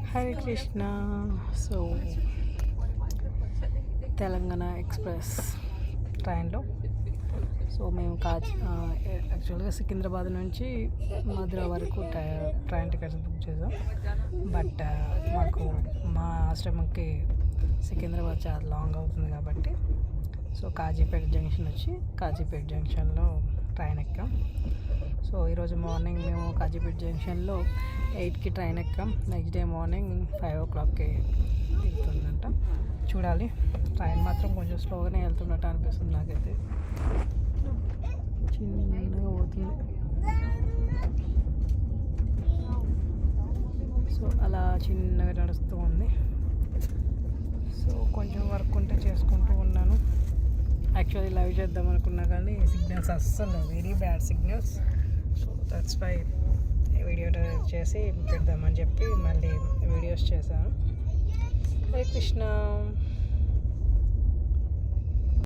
Hare Krishna. So Telangana express ట్రైన్లో మేము యాక్చువల్గా సికింద్రాబాద్ నుంచి మధుర వరకు ట్రైన్ టికెట్స్ బుక్ చేసాం. బట్ మాకు మా ఆశ్రమంకి సికింద్రాబాద్ చాలా లాంగ్ అవుతుంది కాబట్టి కాజీపేట జంక్షన్ వచ్చి కాజీపేట జంక్షన్లో ట్రైన్ ఎక్కాం. ఈరోజు మార్నింగ్ మేము కాజీపేట జంక్షన్లో 8కి ట్రైన్ ఎక్కాం. నెక్స్ట్ డే మార్నింగ్ 5 o'clockకి దిగుతుందంట. చూడాలి. ట్రైన్ మాత్రం కొంచెం స్లోగానే వెళ్తున్నట్టు అనిపిస్తుంది నాకైతే. చిన్నగా పోతుంది. అలా చిన్నగా నడుస్తూ ఉంది. కొంచెం వర్క్ ఉంటే చేసుకుంటూ ఉన్నాను. యాక్చువల్లీ లైవ్ చేద్దాం అనుకున్నా కానీ సిగ్నల్స్ అస్సలు very bad signals. That's why video చేసి పెడదామని చెప్పి మళ్ళీ వీడియోస్ చేశాను. హరే కృష్ణ.